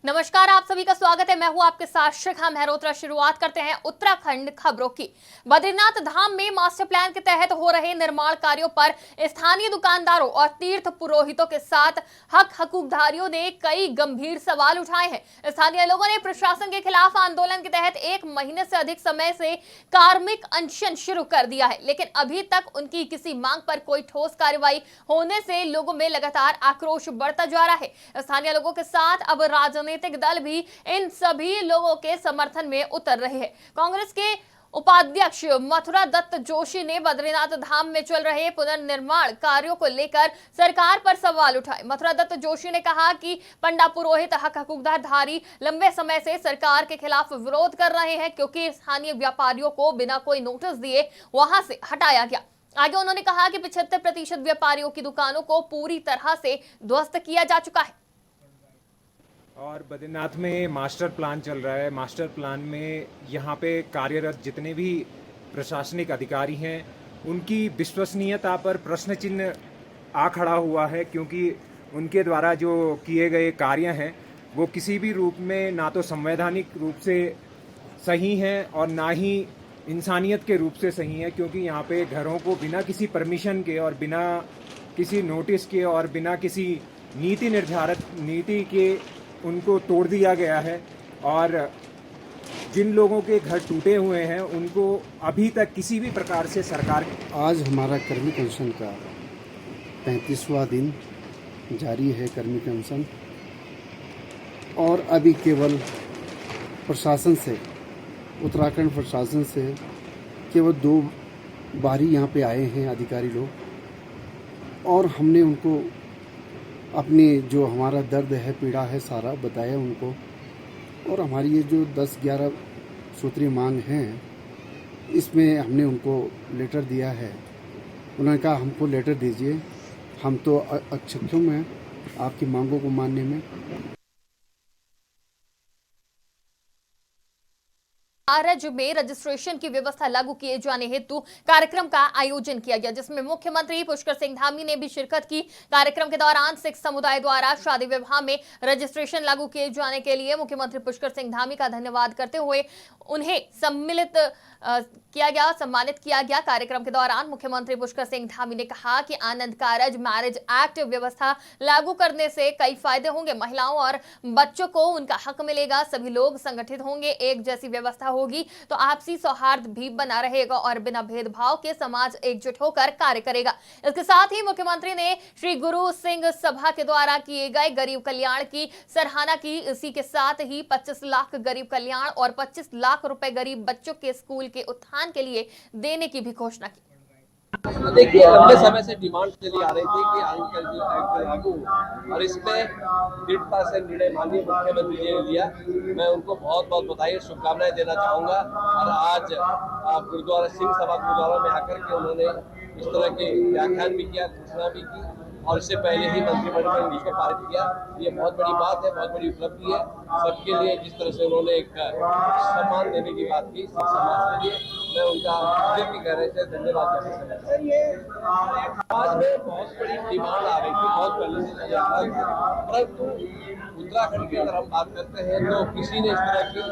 नमस्कार, आप सभी का स्वागत है। मैं हूं आपके साथ शिखा मेहरोत्रा। शुरुआत करते हैं उत्तराखंड खबरों की। बद्रीनाथ धाम में मास्टर प्लान के तहत हो रहे निर्माण कार्यों पर स्थानीय दुकानदारों और तीर्थ पुरोहितों के साथ हकूकधारियों ने कई गंभीर सवाल उठाए हैं। स्थानीय लोगों ने प्रशासन के खिलाफ आंदोलन के तहत 1 महीने से अधिक समय से कार्मिक अनशन शुरू कर दिया है, लेकिन अभी तक उनकी किसी मांग पर कोई ठोस कार्रवाई होने से लोगों में लगातार आक्रोश बढ़ता जा रहा है। स्थानीय लोगों के साथ अब राजनीतिक दल भी इन सभी लोगों के समर्थन में उतर रहे हैं। कांग्रेस के उपाध्यक्ष मथुरा दत्त जोशी ने बद्रीनाथ धाम में चल रहे पुनर्निर्माण कार्यों को लेकर सरकार पर सवाल उठाए। मथुरा दत्त जोशी ने कहा कि पंडा पुरोहित हकूकधारी लंबे समय से सरकार के खिलाफ विरोध कर रहे हैं, क्योंकि स्थानीय व्यापारियों को बिना कोई नोटिस दिए वहां से हटाया गया। आगे उन्होंने कहा कि 75% व्यापारियों की दुकानों को पूरी तरह से ध्वस्त किया जा चुका है। और बद्रीनाथ में मास्टर प्लान चल रहा है। मास्टर प्लान में यहाँ पे कार्यरत जितने भी प्रशासनिक अधिकारी हैं, उनकी विश्वसनीयता पर प्रश्न चिन्ह आ खड़ा हुआ है, क्योंकि उनके द्वारा जो किए गए कार्य हैं वो किसी भी रूप में ना तो संवैधानिक रूप से सही हैं और ना ही इंसानियत के रूप से सही है। क्योंकि यहाँ पे घरों को बिना किसी परमिशन के और बिना किसी नोटिस के और बिना किसी नीति निर्धारित नीति के उनको तोड़ दिया गया है। और जिन लोगों के घर टूटे हुए हैं उनको अभी तक किसी भी प्रकार से सरकार। आज हमारा कर्मिक अनशन का 35वां दिन जारी है। कर्मिक अनशन और अभी केवल प्रशासन से, उत्तराखंड प्रशासन से केवल 2 बारी यहाँ पे आए हैं अधिकारी लोग, और हमने उनको अपनी जो हमारा दर्द है, पीड़ा है, सारा बताया उनको। और हमारी ये जो 10-11 सूत्रीय मांग हैं, इसमें हमने उनको लेटर दिया है। उन्होंने कहा हमको लेटर दीजिए, हम तो अक्षम हैं आपकी मांगों को मानने में। राज्य में रजिस्ट्रेशन की व्यवस्था लागू किए जाने हेतु कार्यक्रम का आयोजन किया गया, जिसमें मुख्यमंत्री पुष्कर सिंह धामी ने भी शिरकत की। कार्यक्रम के दौरान सिख समुदाय द्वारा शादी विवाह में रजिस्ट्रेशन लागू किए जाने के लिए मुख्यमंत्री पुष्कर सिंह धामी का धन्यवाद करते हुए उन्हें सम्मानित किया गया। कार्यक्रम के दौरान मुख्यमंत्री पुष्कर सिंह धामी ने कहा कि आनंद कारज मैरिज एक्ट व्यवस्था लागू करने से कई फायदे होंगे। महिलाओं और बच्चों को उनका हक मिलेगा, सभी लोग संगठित होंगे, एक जैसी व्यवस्था होगी तो आपसी सौहार्द भी बना रहेगा और बिना भेदभाव के समाज एकजुट होकर कार्य करेगा। इसके साथ ही मुख्यमंत्री ने श्री गुरु सिंह सभा के द्वारा किए गए गरीब कल्याण की सराहना की। इसी के साथ ही 25 लाख गरीब कल्याण और 25 लाख रुपए गरीब बच्चों के स्कूल के उत्थान के लिए देने की भी घोषणा की। देखिए, लंबे समय से डिमांड चली आ रही थी कि एक्ट लागू, और इसमें दृढ़ता से निर्णय माननीय मुख्यमंत्री जी ने लिया। मैं उनको बहुत बहुत बधाई और शुभकामनाएं देना चाहूँगा। और आज गुरुद्वारा सिंह सभा गुरुद्वारा में आकर के उन्होंने इस तरह के व्याख्यान भी किया, घोषणा भी की, और इससे पहले ही मंत्रिमंडल ने इसको पारित किया। ये बहुत बड़ी बात है, बहुत बड़ी उपलब्धि है सबके लिए। जिस तरह से उन्होंने एक सम्मान देने की बात की सिख समाज के लिए, मैं उनका दिल की गहराई से धन्यवाद करना चाहता हूँ। आज में बहुत बड़ी डिमांड आ रही थी, बहुत पहले से चल रहा था, परंतु उत्तराखंड की अगर हम बात करते हैं तो किसी ने इस तरह की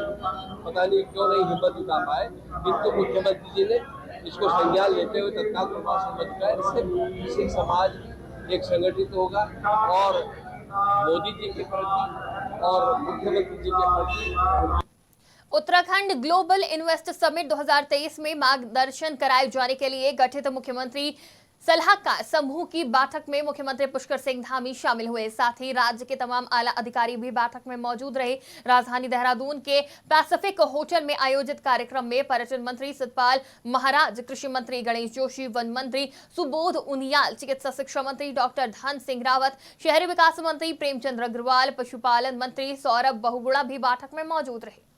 पता नहीं क्यों नहीं हिम्मत जुटा पाए, किंतु मुख्यमंत्री जी ने इसको संज्ञान लेते हुए तत्काल प्रभाव से बच गए। इससे सिख समाज एक संगठित होगा और मोदी जी के प्रति और मुख्यमंत्री जी के प्रति। उत्तराखंड ग्लोबल इन्वेस्ट समिट 2023 में मार्गदर्शन कराए जाने के लिए गठित मुख्यमंत्री सलाहकार समूह की बैठक में मुख्यमंत्री पुष्कर सिंह धामी शामिल हुए। साथ ही राज्य के तमाम आला अधिकारी भी बैठक में मौजूद रहे। राजधानी देहरादून के पैसिफिक होटल में आयोजित कार्यक्रम में पर्यटन मंत्री सतपाल महाराज, कृषि मंत्री गणेश जोशी, वन मंत्री सुबोध उनियाल, चिकित्सा शिक्षा मंत्री डॉक्टर धन सिंह रावत, शहरी विकास मंत्री प्रेमचंद्र अग्रवाल, पशुपालन मंत्री सौरभ बहुगुणा भी बैठक में मौजूद रहे।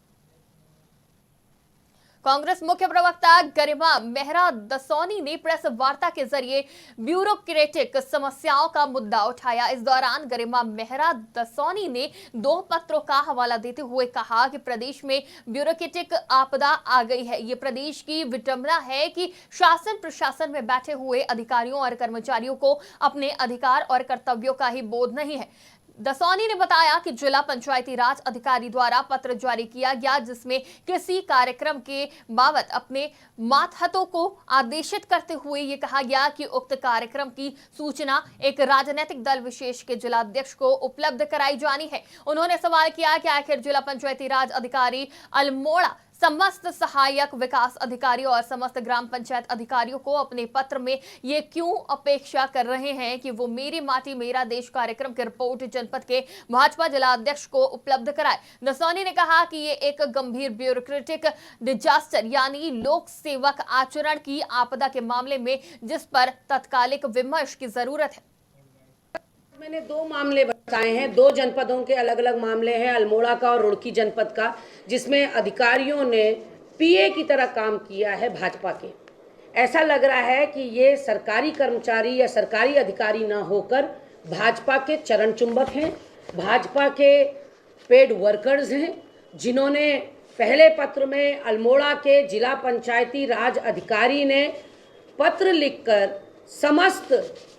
कांग्रेस मुख्य प्रवक्ता गरिमा मेहरा दसौनी ने प्रेस वार्ता के जरिए ब्यूरोक्रेटिक समस्याओं का मुद्दा उठाया। इस दौरान गरिमा मेहरा दसौनी ने 2 पत्रों का हवाला देते हुए कहा कि प्रदेश में ब्यूरोक्रेटिक आपदा आ गई है। ये प्रदेश की विडंबना है कि शासन प्रशासन में बैठे हुए अधिकारियों और कर्मचारियों को अपने अधिकार और कर्तव्यों का ही बोध नहीं है। दसौनी ने बताया कि जिला पंचायती राज अधिकारी द्वारा पत्र जारी किया गया जिसमें किसी कार्यक्रम के बाबत अपने मातहतों को आदेशित करते हुए ये कहा गया कि उक्त कार्यक्रम की सूचना एक राजनीतिक दल विशेष के जिला अध्यक्ष को उपलब्ध कराई जानी है। उन्होंने सवाल किया कि आखिर जिला पंचायती राज अधिकारी अल्मोड़ा समस्त सहायक विकास अधिकारी और समस्त ग्राम पंचायत अधिकारियों को अपने पत्र में ये क्यों अपेक्षा कर रहे हैं कि वो मेरी माटी मेरा देश कार्यक्रम की रिपोर्ट जनपद के भाजपा जिला अध्यक्ष को उपलब्ध कराए। दसौनी ने कहा कि ये एक गंभीर ब्यूरोक्रेटिक डिजास्टर यानी लोक सेवक आचरण की आपदा के मामले में जिस पर तत्कालिक विमर्श की जरूरत है। मैंने 2 मामले बताए हैं, 2 जनपदों के अलग अलग मामले हैं, अल्मोड़ा का और रुड़की जनपद का, जिसमें अधिकारियों ने पीए की तरह काम किया है भाजपा के। ऐसा लग रहा है कि ये सरकारी कर्मचारी या सरकारी अधिकारी ना होकर भाजपा के चरण चुंबक हैं, भाजपा के पेड वर्कर्स हैं, जिन्होंने पहले पत्र में अल्मोड़ा के जिला पंचायती राज अधिकारी ने पत्र लिखकर समस्त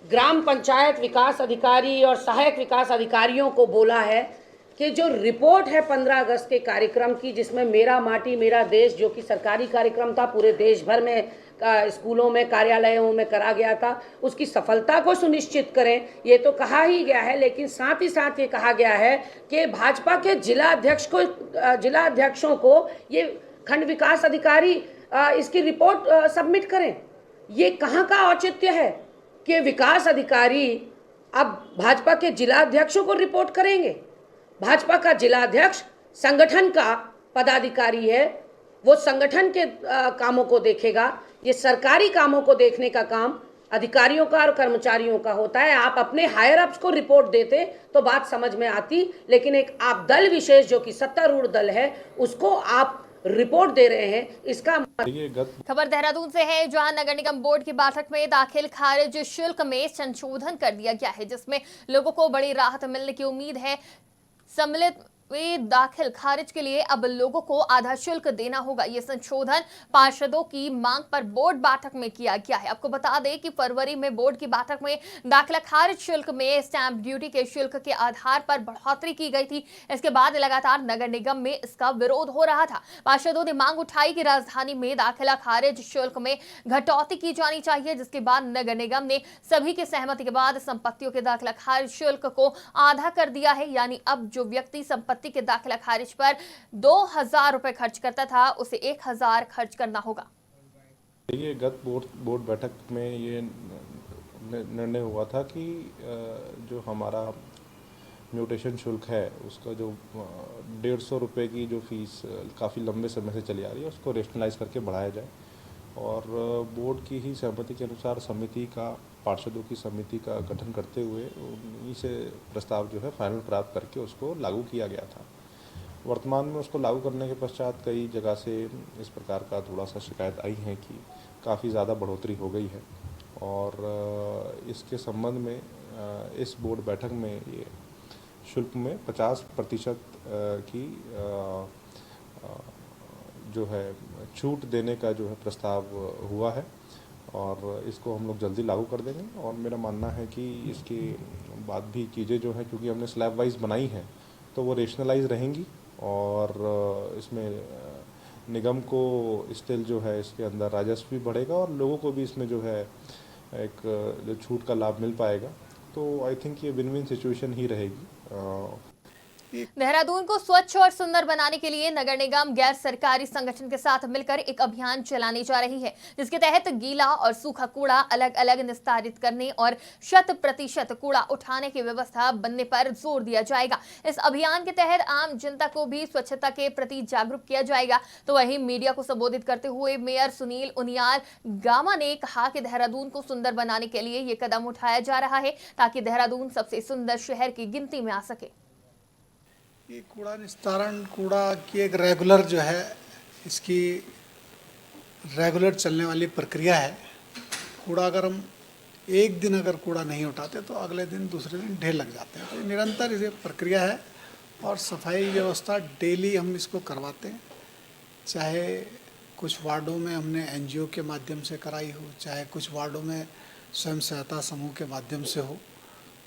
ग्राम पंचायत विकास अधिकारी और सहायक विकास अधिकारियों को बोला है कि जो रिपोर्ट है 15 अगस्त के कार्यक्रम की, जिसमें मेरा माटी मेरा देश जो कि सरकारी कार्यक्रम था, पूरे देश भर में स्कूलों में कार्यालयों में करा गया था, उसकी सफलता को सुनिश्चित करें, ये तो कहा ही गया है। लेकिन साथ ही साथ ये कहा गया है कि भाजपा के जिला अध्यक्षों को ये खंड विकास अधिकारी इसकी रिपोर्ट सबमिट करें। ये कहाँ का औचित्य है कि विकास अधिकारी अब भाजपा के जिला अध्यक्षों को रिपोर्ट करेंगे? भाजपा का जिला अध्यक्ष संगठन का पदाधिकारी है, वो संगठन के कामों को देखेगा। ये सरकारी कामों को देखने का काम अधिकारियों का और कर्मचारियों का होता है। आप अपने हायर अप्स को रिपोर्ट देते तो बात समझ में आती, लेकिन एक आप दल विशेष जो कि सत्तारूढ़ दल है उसको आप रिपोर्ट दे रहे हैं, इसका खबर देहरादून से है, जहां नगर निगम बोर्ड की बैठक में दाखिल खारिज शुल्क में संशोधन कर दिया गया है, जिसमें लोगों को बड़ी राहत मिलने की उम्मीद है। सम्मिलित दाखिल खारिज के लिए अब लोगों को आधा शुल्क देना होगा। यह संशोधन पार्षदों की मांग पर बोर्ड बैठक में किया गया है। आपको बता दें कि फरवरी में बोर्ड की बैठक में दाखिला खारिज शुल्क में स्टैंप ड्यूटी के शुल्क के आधार पर बढ़ोतरी की गई थी। इसके बाद लगातार नगर निगम में इसका विरोध हो रहा था। पार्षदों ने मांग उठाई कि राजधानी में दाखिला खारिज शुल्क में घटौती की जानी चाहिए, जिसके बाद नगर निगम ने सभी की सहमति के बाद संपत्तियों के दाखिला खारिज शुल्क को आधा कर दिया है। यानी अब जो व्यक्ति संपत्ति के दाखिला खारिज पर 2000 रुपए खर्च करता था, उसे 1000 खर्च करना होगा। ये गत बोर्ड बैठक में ये निर्णय हुआ था कि जो हमारा म्यूटेशन शुल्क है उसका जो 150 रुपये की जो फीस काफ़ी लंबे समय से चली आ रही है उसको रेशनलाइज करके बढ़ाया जाए। और बोर्ड की ही सहमति के अनुसार समिति का, पार्षदों की समिति का गठन करते हुए उन्हीं से प्रस्ताव जो है फाइनल प्राप्त करके उसको लागू किया गया था। वर्तमान में उसको लागू करने के पश्चात कई जगह से इस प्रकार का थोड़ा सा शिकायत आई है कि काफ़ी ज़्यादा बढ़ोतरी हो गई है, और इसके संबंध में इस बोर्ड बैठक में ये शुल्क में 50% की जो है छूट देने का जो है प्रस्ताव हुआ है, और इसको हम लोग जल्दी लागू कर देंगे। और मेरा मानना है कि इसके बाद भी चीज़ें जो हैं, क्योंकि हमने स्लैब वाइज बनाई हैं, तो वो रेशनलाइज रहेंगी, और इसमें निगम को स्टिल जो है इसके अंदर राजस्व भी बढ़ेगा और लोगों को भी इसमें जो है एक जो छूट का लाभ मिल पाएगा। तो आई थिंक ये विन विन सिचुएशन ही रहेगी। देहरादून को स्वच्छ और सुंदर बनाने के लिए नगर निगम गैर सरकारी संगठन के साथ मिलकर एक अभियान चलाने जा रही है, जिसके तहत गीला और सूखा कूड़ा अलग अलग निस्तारित करने और 100% कूड़ा उठाने की व्यवस्था बनने पर जोर दिया जाएगा। इस अभियान के तहत आम जनता को भी स्वच्छता के प्रति जागरूक किया जाएगा। तो वहीं मीडिया को संबोधित करते हुए मेयर सुनील उनियाल गामा ने कहा कि देहरादून को सुंदर बनाने के लिए ये कदम उठाया जा रहा है ताकि देहरादून सबसे सुंदर शहर की गिनती में आ सके। ये कूड़ा निस्तारण, कूड़ा की एक रेगुलर जो है इसकी रेगुलर चलने वाली प्रक्रिया है। कूड़ा अगर हम एक दिन अगर कूड़ा नहीं उठाते तो अगले दिन दूसरे दिन ढेर लग जाते हैं। तो निरंतर ये प्रक्रिया है और सफाई व्यवस्था डेली हम इसको करवाते हैं, चाहे कुछ वार्डों में हमने एनजीओ के माध्यम से कराई हो, चाहे कुछ वार्डों में स्वयं सहायता समूह के माध्यम से हो।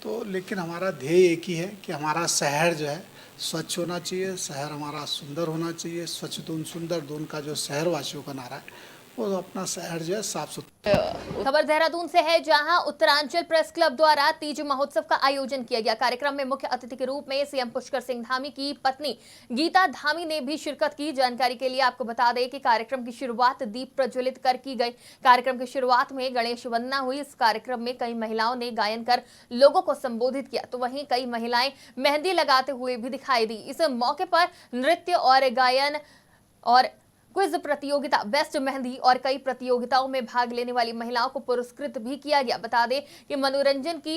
तो लेकिन हमारा ध्येय एक ही है कि हमारा शहर जो है स्वच्छ होना चाहिए, शहर हमारा सुंदर होना चाहिए। स्वच्छ दून सुंदर दून का जो शहरवासियों का नारा है वो अपना शहर जो है साफ सुथरा। खबर देहरादून से है, जहां उत्तरांचल प्रेस क्लब द्वारा तीज महोत्सव का आयोजन किया गया। कार्यक्रम में मुख्य अतिथि के रूप में सीएम पुष्कर सिंह धामी की पत्नी गीता धामी ने भी शिरकत की। जानकारी के लिए आपको बता दें कि कार्यक्रम की शुरुआत दीप प्रज्वलित कर की गई। कार्यक्रम की शुरुआत में गणेश वंदना हुई। इस कार्यक्रम में कई महिलाओं ने गायन कर लोगों को संबोधित किया, तो वहीं कई महिलाएं मेहंदी लगाते हुए भी दिखाई दी। इस मौके पर नृत्य और गायन और क्विज प्रतियोगिता, बेस्ट मेहंदी और कई प्रतियोगिताओं में भाग लेने वाली महिलाओं को पुरस्कृत भी किया गया। बता दें कि मनोरंजन की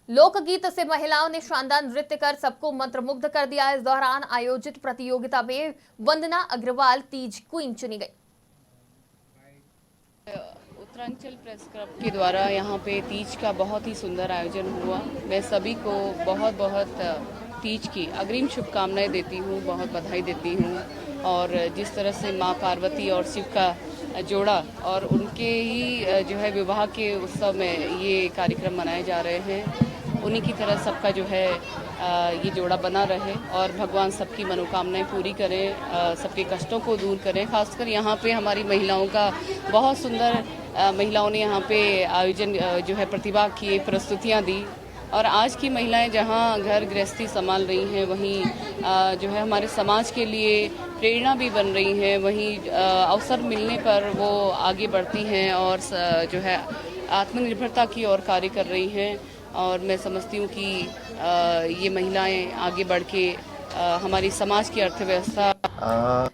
लोकगीत से महिलाओं ने शानदार नृत्य कर सबको मंत्रमुग्ध कर दिया। इस दौरान आयोजित प्रतियोगिता में वंदना अग्रवाल तीज क्वीन चुनी गई। उत्तरांचल प्रेस क्लब के द्वारा यहाँ पे तीज का बहुत ही सुंदर आयोजन हुआ। मैं सभी को बहुत बहुत तीज की अग्रिम शुभकामनाएं देती हूँ, बहुत बधाई देती हूँ। और जिस तरह से माँ पार्वती और शिव का जोड़ा और उनके ही जो है विवाह के उत्सव में ये कार्यक्रम मनाए जा रहे हैं, उन्हीं की तरह सबका जो है ये जोड़ा बना रहे और भगवान सबकी मनोकामनाएं पूरी करें, सबके कष्टों को दूर करें। खासकर यहाँ पे हमारी महिलाओं का बहुत सुंदर महिलाओं ने यहाँ पे आयोजन जो है प्रतिभा की प्रस्तुतियाँ दी। और आज की महिलाएं जहाँ घर गृहस्थी संभाल रही हैं, वहीं जो है हमारे समाज के लिए प्रेरणा भी बन रही हैं। वहीं अवसर मिलने पर वो आगे बढ़ती हैं और जो है आत्मनिर्भरता की ओर कार्य कर रही हैं। और मैं समझती हूँ कि ये महिलाएं आगे बढ़ के हमारी समाज की अर्थव्यवस्था।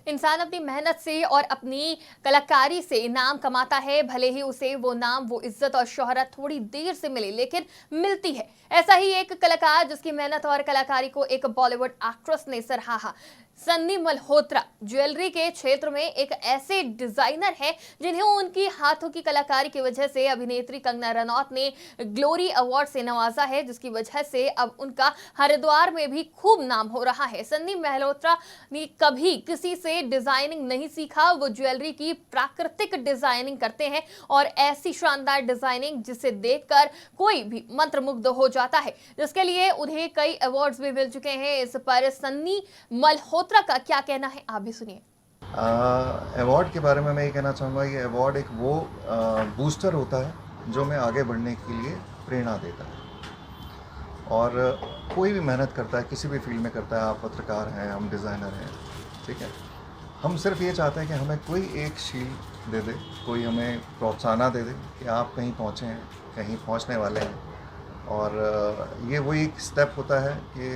इंसान अपनी मेहनत से और अपनी कलाकारी से इनाम कमाता है, भले ही उसे वो नाम, वो इज्जत और शोहरत थोड़ी देर से मिले, लेकिन मिलती है। ऐसा ही एक कलाकार जिसकी मेहनत और कलाकारी को एक बॉलीवुड एक्ट्रेस ने सराहा। सन्नी मल्होत्रा ज्वेलरी के क्षेत्र में एक ऐसे डिजाइनर हैं जिन्हें उनकी हाथों की कलाकारी की वजह से अभिनेत्री कंगना रनौत ने ग्लोरी अवार्ड से नवाजा है, जिसकी वजह से अब उनका हरिद्वार में भी खूब नाम हो रहा है। सन्नी मल्होत्रा ने कभी किसी से डिजाइनिंग नहीं सीखा, वो ज्वेलरी की प्राकृतिक डिजाइनिंग करते हैं और ऐसी शानदार डिजाइनिंग जिसे देखकर कोई भी मंत्रमुग्ध हो जाता है, जिसके लिए उन्हें कई अवार्ड्स भी मिल चुके हैं। इस पर सन्नी मल्होत्रा का क्या कहना है, आप भी सुनिए। अवार्ड के बारे में मैं ये कहना चाहूँगा, ये अवार्ड एक वो बूस्टर होता है जो हमें आगे बढ़ने के लिए प्रेरणा देता है। और कोई भी मेहनत करता है, किसी भी फील्ड में करता है, आप पत्रकार हैं, हम डिज़ाइनर हैं, ठीक है, हम सिर्फ ये चाहते हैं कि हमें कोई एक शील्ड दे दे, कोई हमें प्रोत्साहन दे दे कि आप कहीं पहुँचे हैं, कहीं पहुँचने वाले हैं। और ये वही एक स्टेप होता है कि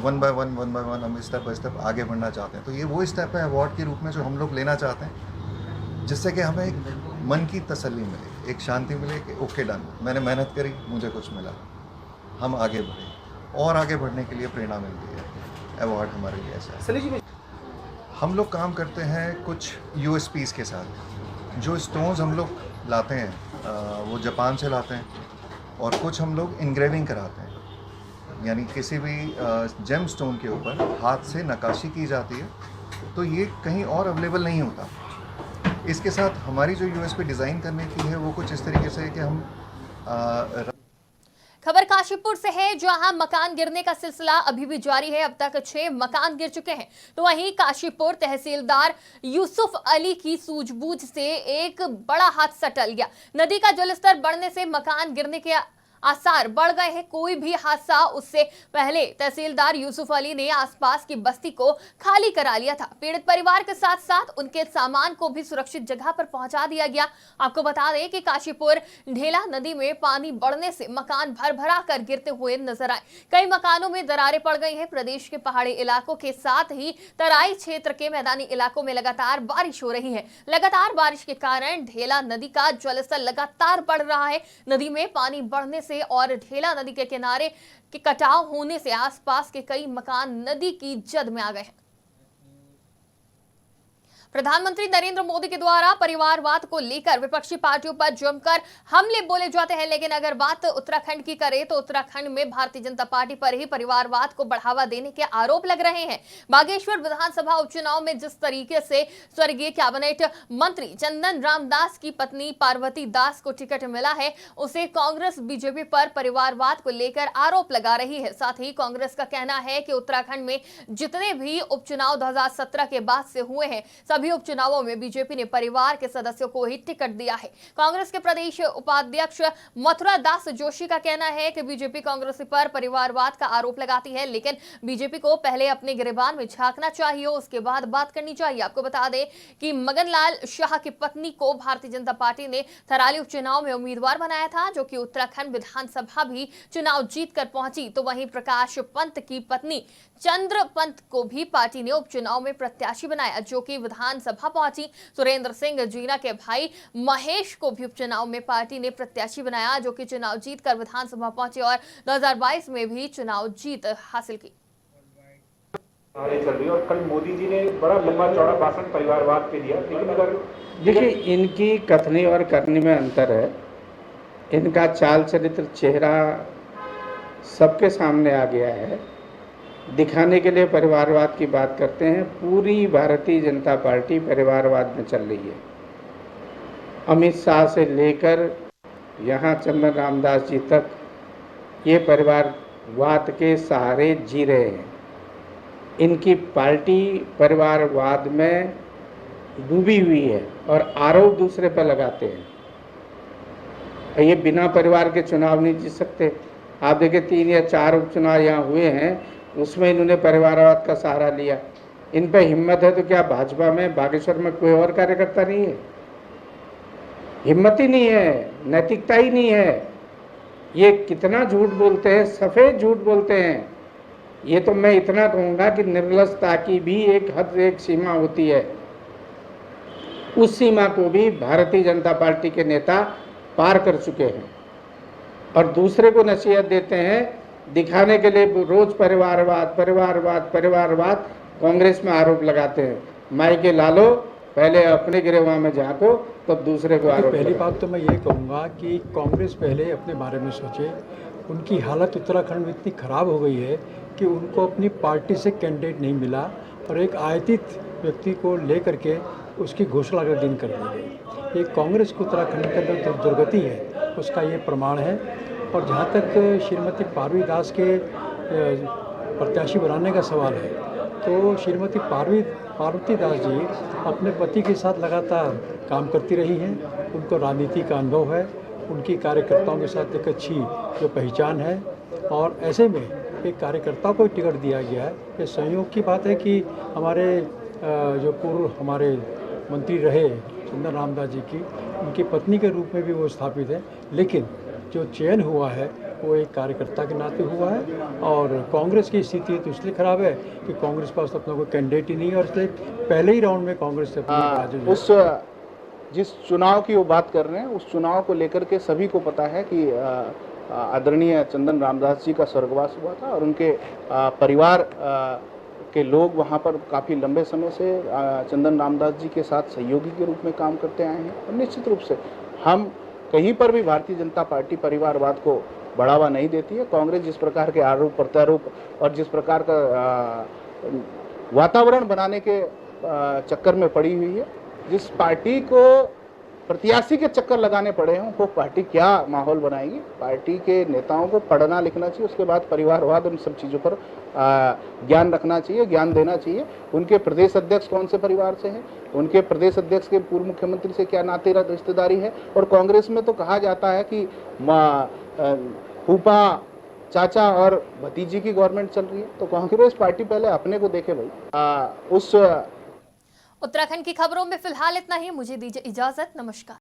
वन बाय वन हम स्टेप बाय स्टेप आगे बढ़ना चाहते हैं। तो ये वो स्टेप है अवार्ड के रूप में जो हम लोग लेना चाहते हैं, जिससे कि हमें एक मन की तसल्ली मिले, एक शांति मिले कि ओके डन, मैंने मेहनत करी, मुझे कुछ मिला, हम आगे बढ़े और आगे बढ़ने के लिए प्रेरणा मिलती है। अवार्ड हमारे लिए ऐसा है। हम लोग काम करते हैं कुछ USPs के साथ। जो स्टोन्स हम लोग लाते हैं वो जापान से लाते हैं और कुछ हम लोग इंग्रेविंग कराते हैं, यानी किसी भी जेम स्टोन के ऊपर हाथ से नक्काशी की जाती है, तो ये कहीं और अवेलेबल नहीं होता। इसके साथ हमारी जो USP डिज़ाइन करने की है वो कुछ इस तरीके से है कि हम खबर काशीपुर से है, जहां मकान गिरने का सिलसिला अभी भी जारी है। अब तक 6 मकान गिर चुके हैं। तो वहीं काशीपुर तहसीलदार यूसुफ अली की सूझबूझ से एक बड़ा हादसा टल गया। नदी का जलस्तर बढ़ने से मकान गिरने के आसार बढ़ गए हैं। कोई भी हादसा उससे पहले तहसीलदार यूसुफ अली ने आसपास की बस्ती को खाली करा लिया था। पीड़ित परिवार के साथ साथ उनके सामान को भी सुरक्षित जगह पर पहुंचा दिया गया। आपको बता दें कि काशीपुर ढेला नदी में पानी बढ़ने से मकान भर-भरा कर गिरते हुए नजर आए। कई मकानों में दरारें पड़ गई हैं। प्रदेश के पहाड़ी इलाकों के साथ ही तराई क्षेत्र के मैदानी इलाकों में लगातार बारिश हो रही है। लगातार बारिश के कारण ढेला नदी का जलस्तर लगातार बढ़ रहा है। नदी में पानी बढ़ने से और ढेला नदी के किनारे के कटाव होने से आसपास के कई मकान नदी की जद में आ गए हैं। प्रधानमंत्री नरेंद्र मोदी के द्वारा परिवारवाद को लेकर विपक्षी पार्टियों पर जमकर हमले बोले जाते हैं, लेकिन अगर बात उत्तराखंड की करें तो उत्तराखंड में भारतीय जनता पार्टी पर ही परिवारवाद को बढ़ावा देने के आरोप लग रहे हैं। बागेश्वर विधानसभा उपचुनाव में जिस तरीके से स्वर्गीय कैबिनेट मंत्री चंदन रामदास की पत्नी पार्वती दास को टिकट मिला है, उसे कांग्रेस बीजेपी पर परिवारवाद को लेकर आरोप लगा रही है। साथ ही कांग्रेस का कहना है कि उत्तराखंड में जितने भी उपचुनाव 2017 के बाद से हुए हैं, सभी उपचुनावों में बीजेपी ने परिवार के सदस्यों को ही टिकट दिया है। कांग्रेस के प्रदेश उपाध्यक्ष मथुरा दास जोशी का कहना है कि बीजेपी कांग्रेस पर परिवारवाद का आरोप लगाती है, लेकिन बीजेपी को पहले अपने गिरेबान में झांकना चाहिए, उसके बाद बात करनी चाहिए। आपको बता दें कि मगन लाल शाह की पत्नी को भारतीय जनता पार्टी ने थराली उपचुनाव में उम्मीदवार बनाया था, जो कि उत्तराखंड विधानसभा भी चुनाव जीतकर पहुंची। तो वहीं प्रकाश पंत की पत्नी चंद्र पंत को भी पार्टी ने उपचुनाव में प्रत्याशी बनाया, जो कि विधानसभा पहुंची। सुरेंद्र सिंह जीना के भाई महेश को भी उपचुनाव में पार्टी ने प्रत्याशी बनाया, जो कि चुनाव जीतकर विधानसभा पहुंचे और 2022 में भी चुनाव जीत हासिल की। चल रही है और कल मोदी जी ने बड़ा लंबा चौड़ा भाषण परिवारवाद पे दिया, लेकिन अगर देखिए इनकी कथनी और करनी में अंतर है। इनका चाल चरित्र चेहरा सबके सामने आ गया है, दिखाने के लिए परिवारवाद की बात करते हैं। पूरी भारतीय जनता पार्टी परिवारवाद में चल रही है। अमित शाह से लेकर यहाँ चंदन रामदास जी तक ये परिवारवाद के सहारे जी रहे हैं। इनकी पार्टी परिवारवाद में डूबी हुई है और आरोप दूसरे पर लगाते हैं। ये बिना परिवार के चुनाव नहीं जीत सकते। आप देखिए 3 या 4 उपचुनाव यहाँ हुए हैं, उसमें इन्होंने परिवारवाद का सहारा लिया। इन पे हिम्मत है तो क्या भाजपा में बागेश्वर में कोई और कार्यकर्ता नहीं है? हिम्मत ही नहीं है, नैतिकता ही नहीं है। ये कितना झूठ बोलते हैं, सफ़ेद झूठ बोलते हैं। ये तो मैं इतना कहूँगा कि निर्लजता की भी एक हद, एक सीमा होती है। उस सीमा को भी भारतीय जनता पार्टी के नेता पार कर चुके हैं और दूसरे को नसीहत देते हैं, दिखाने के लिए रोज परिवारवाद परिवारवाद परिवारवाद कांग्रेस में आरोप लगाते हैं। माई के लालो, पहले अपने गिरेबान में झांको तब दूसरे को आरोप। पहली बात तो मैं ये कहूँगा कि कांग्रेस पहले अपने बारे में सोचे। उनकी हालत उत्तराखंड में इतनी ख़राब हो गई है कि उनको अपनी पार्टी से कैंडिडेट नहीं मिला और एक आयतित व्यक्ति को लेकर के उसकी घोषणा अगले दिन कर दी गई। ये कांग्रेस को उत्तराखंड के अंदर जो दुर्गति है उसका ये प्रमाण है। और जहाँ तक श्रीमती पार्वती दास के प्रत्याशी बनाने का सवाल है, तो श्रीमती पार्वती दास जी अपने पति के साथ लगातार काम करती रही हैं। उनको राजनीति का अनुभव है, उनकी कार्यकर्ताओं के साथ एक अच्छी जो पहचान है और ऐसे में एक कार्यकर्ता को टिकट दिया गया है। ये संयोग की बात है कि हमारे जो पूर्व हमारे मंत्री रहे चंदन रामदास जी की, उनकी पत्नी के रूप में भी वो स्थापित है, लेकिन जो चयन हुआ है वो एक कार्यकर्ता के नाते हुआ है। और कांग्रेस की स्थिति तो इसलिए ख़राब है कि कांग्रेस पास अपना कोई कैंडिडेट ही नहीं है और इसलिए पहले ही राउंड में कांग्रेस से उस जिस चुनाव की वो बात कर रहे हैं, उस चुनाव को लेकर के सभी को पता है कि आदरणीय चंदन रामदास जी का स्वर्गवास हुआ था और उनके परिवार के लोग वहाँ पर काफ़ी लंबे समय से चंदन रामदास जी के साथ सहयोगी के रूप में काम करते आए हैं। और निश्चित रूप से हम कहीं पर भी भारतीय जनता पार्टी परिवारवाद को बढ़ावा नहीं देती है। कांग्रेस जिस प्रकार के आरोप प्रत्यारोप और जिस प्रकार का वातावरण बनाने के चक्कर में पड़ी हुई है, जिस पार्टी को प्रत्याशी के चक्कर लगाने पड़े हैं, वो पार्टी क्या माहौल बनाएगी। पार्टी के नेताओं को पढ़ना लिखना चाहिए, उसके बाद परिवारवाद उन सब चीज़ों पर ज्ञान रखना चाहिए, ज्ञान देना चाहिए। उनके प्रदेश अध्यक्ष कौन से परिवार से हैं, उनके प्रदेश अध्यक्ष के पूर्व मुख्यमंत्री से क्या नाते रिश्तेदारी है। और कांग्रेस में तो कहा जाता है कि फूफा, चाचा और भतीजी की गवर्नमेंट चल रही है, तो कांग्रेस पार्टी पहले अपने को देखे भाई। उत्तराखंड की खबरों में फिलहाल इतना ही। मुझे दीजिए इजाजत। नमस्कार।